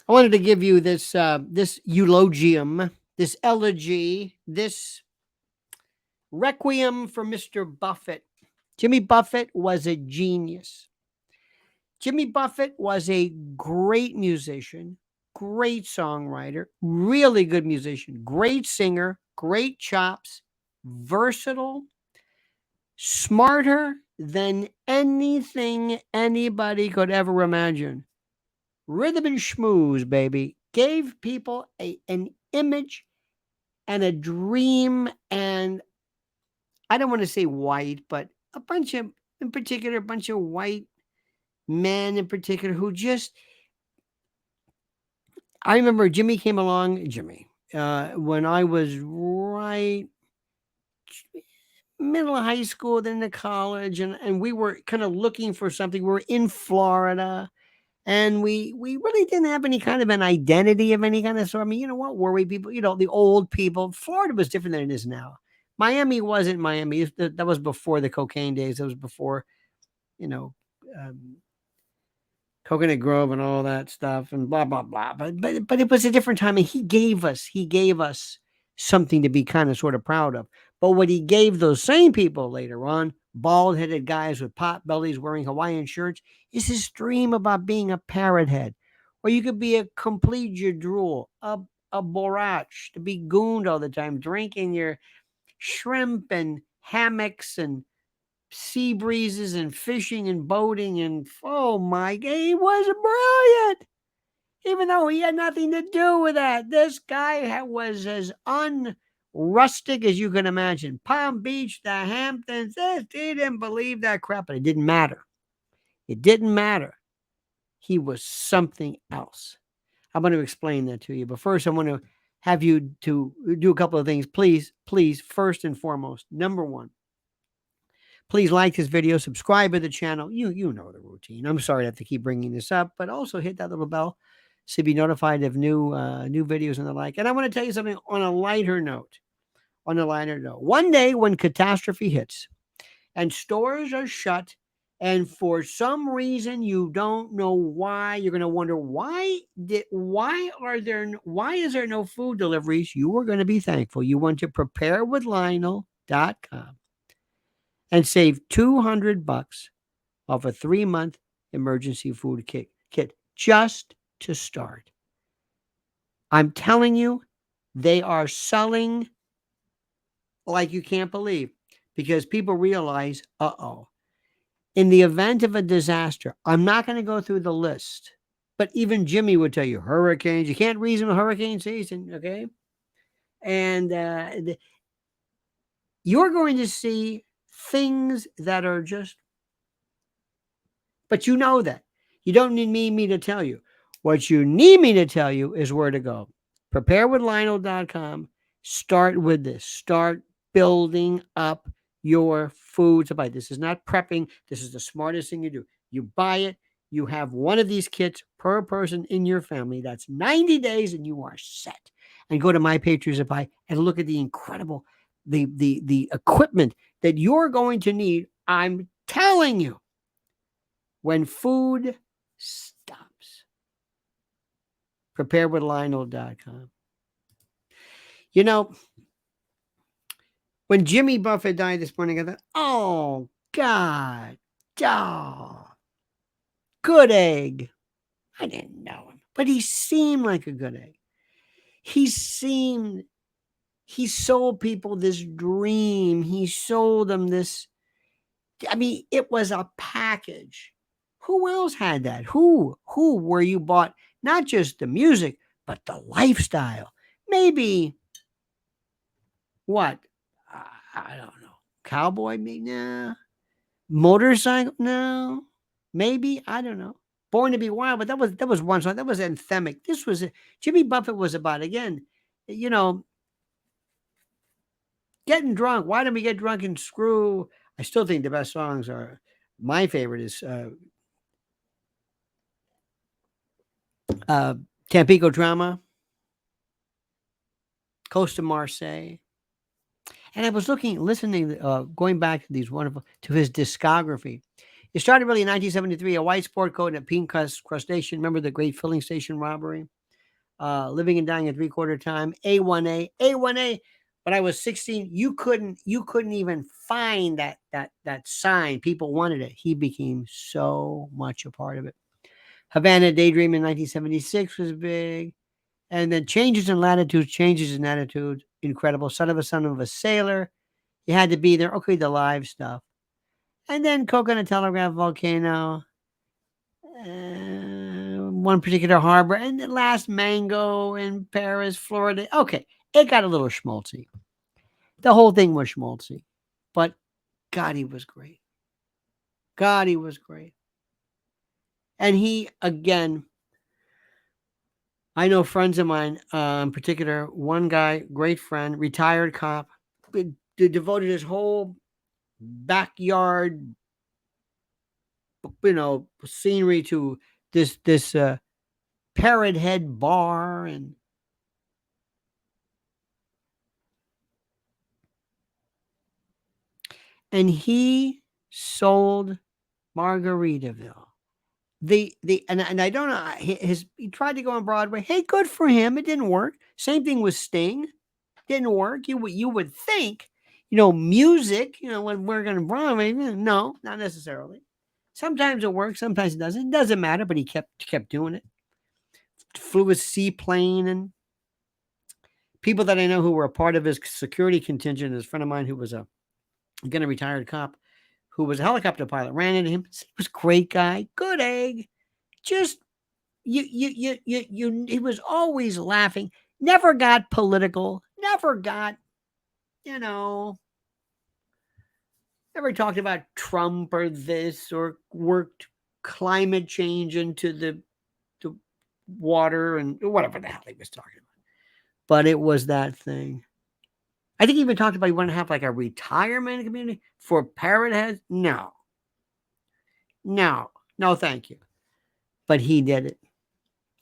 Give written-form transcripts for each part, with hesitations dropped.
I wanted to give you this eulogium, this elegy, this requiem for Mr. Buffett. Jimmy Buffett was a genius. Jimmy Buffett was a great musician, great songwriter, really good musician, great singer, great chops, versatile, smarter than anything anybody could ever imagine. Rhythm and schmooze, baby. Gave people an image and a dream, and I don't want to say white, but in particular, a bunch of white men in particular who just, I remember Jimmy came along, when I was right middle of high school, then to college, and we were kind of looking for something. We were in Florida, and we really didn't have any kind of an identity of any kind of sort. I mean, what were we people? The old people. Florida was different than it is now. Miami wasn't Miami. That was before the cocaine days. That was before, you know, um, Coconut Grove and all that stuff and blah blah blah. But it was a different time, and he gave us something to be kind of sort of proud of. But what he gave those same people later on, bald headed guys with pot bellies wearing Hawaiian shirts, is his dream about being a parrot head, or you could be a complete jadrul, a borach, to be gooned all the time, drinking your shrimp and hammocks and sea breezes and fishing and boating, and oh my god, he was brilliant. Even though he had nothing to do with that, this guy was as unrustic as you can imagine. Palm Beach, the Hamptons, he didn't believe that crap, but it didn't matter. It didn't matter. He was something else. I'm going to explain that to you, but first I want to have you to do a couple of things. Please, first and foremost, number one, please like this video, subscribe to the channel. You know the routine. I'm sorry to have to keep bringing this up, but also hit that little bell to be notified of new videos and the like. And I want to tell you something on a lighter note. One day when catastrophe hits and stores are shut, and for some reason you don't know why, you're going to wonder why is there no food deliveries? You are going to be thankful. You want to preparewithlionel.com and save $200 off a 3-month emergency food kit just to start. I'm telling you, they are selling like you can't believe, because people realize, in the event of a disaster, I'm not going to go through the list, but even Jimmy would tell you hurricanes. You can't reason with hurricane season, okay? And you're going to see things that are just, but you know that. You don't need me to tell you. What you need me to tell you is where to go. Preparewithlionel.com. Start with this. Start building up your food supply. This is not prepping. This is the smartest thing you do. You buy it. You have one of these kits per person in your family. That's 90 days and you are set. And go to My Patriot Supply and look at the incredible, the equipment that you're going to need. I'm telling you, when food stops. Preparewithlionel.com. You know, when Jimmy Buffett died this morning, I thought, oh, God, good egg. I didn't know him, but he seemed like a good egg. He sold people this dream. He sold them this. I mean, it was a package. Who else had that? Who where you bought not just the music, but the lifestyle? Maybe what? I don't know. Cowboy? Maybe? Nah. Motorcycle? No. Maybe, I don't know. Born to Be Wild, but that was one song. That was anthemic. This was Jimmy Buffett was about, again, you know, getting drunk. Why don't we get drunk and screw? I still think the best songs are. My favorite is Tampico Drama, Coast of Marseille. And I was listening, going back to these wonderful, to his discography. It started really in 1973, a white sport coat and a pink crustacean. Remember the great filling station robbery? Living and dying at three-quarter time. A1A, A1A. When I was 16, you couldn't even find that sign. People wanted it. He became so much a part of it. Havana Daydream in 1976 was big. And then changes in latitudes, changes in attitude. Incredible. Son of a sailor. You had to be there. Okay, the live stuff. And then Coconut Telegraph Volcano. One particular harbor. And the last Mango in Paris, Florida. Okay, it got a little schmaltzy. The whole thing was schmaltzy. But God, he was great. God, he was great. And he, again, I know friends of mine, in particular, one guy, great friend, retired cop, devoted his whole backyard, scenery to this parrot head bar, and he sold Margaritaville. And I don't know, he tried to go on Broadway. Hey, good for him. It didn't work. Same thing with Sting. Didn't work. You would think, music, when we're going to Broadway. No, not necessarily. Sometimes it works, sometimes it doesn't. It doesn't matter, but he kept doing it. Flew a seaplane, and people that I know who were a part of his security contingent. His friend of mine who was a retired cop, who was a helicopter pilot, ran into him. He was a great guy, good egg. Just he was always laughing. Never got political. Never got, never talked about Trump or this, or worked climate change into the water and whatever the hell he was talking about. But it was that thing. I think he even talked about he wanted to have like a retirement community for parrot heads. No, thank you. But he did it.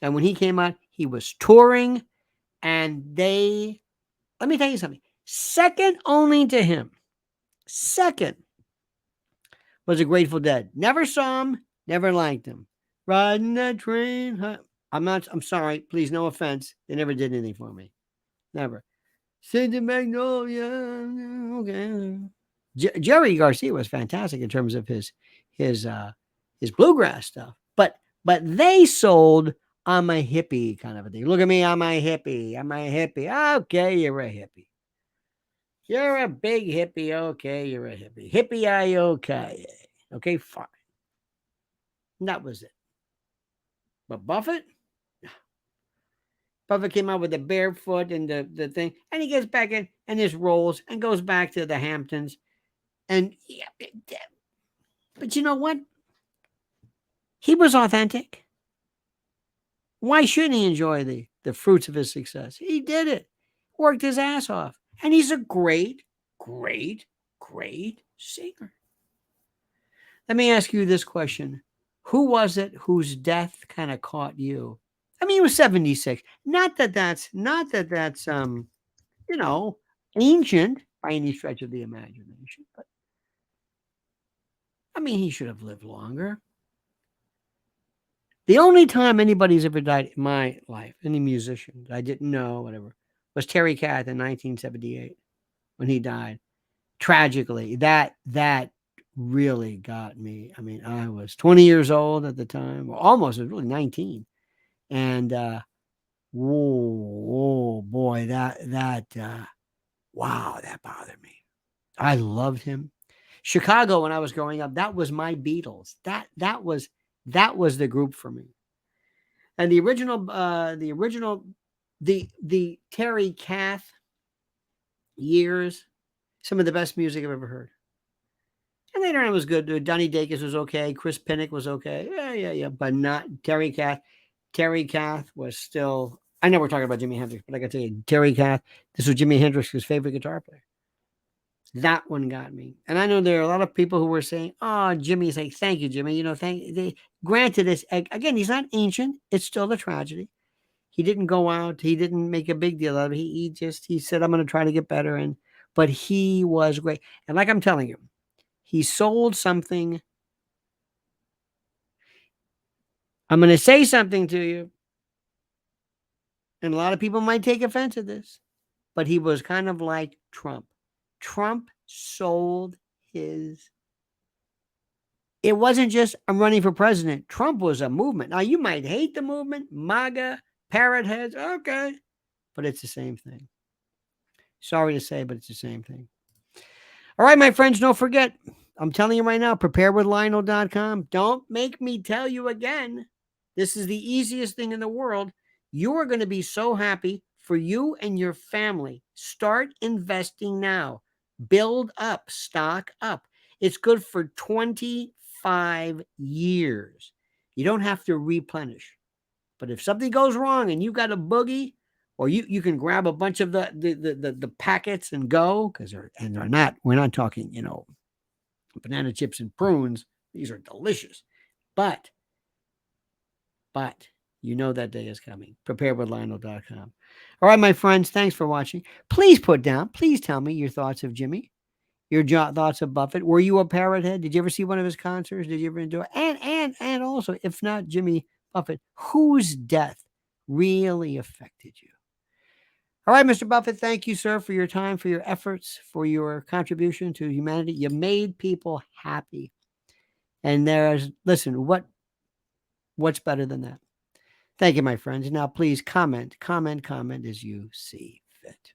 And when he came out, he was touring, and let me tell you something, second only to him, second, was the Grateful Dead. Never saw him, never liked him. Riding that train. I'm sorry, please, no offense. They never did anything for me. Never. Send it Magnolia. Okay. Jerry Garcia was fantastic in terms of his bluegrass stuff. But they sold, I'm a hippie kind of a thing. Look at me, I'm a hippie. Okay, you're a hippie. You're a big hippie. Okay, you're a hippie. Hippie, okay. Okay, fine. And that was it. But Buffett came out with the barefoot and the thing, and he gets back in and just rolls and goes back to the Hamptons. And but you know what? He was authentic. Why shouldn't he enjoy the fruits of his success? He did it. Worked his ass off. And he's a great, great, great singer. Let me ask you this question. Who was it whose death kind of caught you? I mean, he was 76. Not that that's ancient by any stretch of the imagination, but I mean, he should have lived longer. The only time anybody's ever died in my life, any musician that I didn't know, whatever, was Terry Kath in 1978 when he died. Tragically, that really got me. I mean, I was 20 years old at the time, or almost, I was really 19. And whoa, boy, wow, that bothered me. I loved him. Chicago, when I was growing up, that was my Beatles. That was the group for me. And the Terry Kath years, some of the best music I've ever heard. And later on, it was good. Donnie Dacus was okay. Chris Pinnock was okay. Yeah. But not Terry Kath. Terry Kath was still. I know we're talking about Jimi Hendrix, but I got to tell you, Terry Kath. This was Jimi Hendrix's favorite guitar player. That one got me. And I know there are a lot of people who were saying, "Oh, Jimmy's like, thank you, Jimmy." Granted, this again, he's not ancient. It's still a tragedy. He didn't go out. He didn't make a big deal of it. He said, "I'm going to try to get better." But he was great. And like I'm telling you, he sold something I'm going to say something to you, and a lot of people might take offense at this, but he was kind of like Trump. Trump sold his. It wasn't just I'm running for president. Trump was a movement. Now, you might hate the movement, MAGA, parrotheads, okay, but it's the same thing. Sorry to say, but it's the same thing. All right, my friends, don't forget, I'm telling you right now, preparewithlionel.com. Don't make me tell you again. This is the easiest thing in the world. You are going to be so happy for you and your family. Start investing now. Build up, stock up. It's good for 25 years. You don't have to replenish. But if something goes wrong and you got a boogie, or you can grab a bunch of the packets and go, because they're not, we're not talking, banana chips and prunes. These are delicious. But you know that day is coming. Preparewithlionel.com. All right, my friends, thanks for watching. Please tell me your thoughts of Jimmy, your thoughts of Buffett. Were you a parrot head? Did you ever see one of his concerts? Did you ever enjoy it? And also, if not Jimmy Buffett, whose death really affected you? All right, Mr. Buffett, thank you, sir, for your time, for your efforts, for your contribution to humanity. You made people happy. And listen, what's better than that? Thank you, my friends. Now, please comment as you see fit.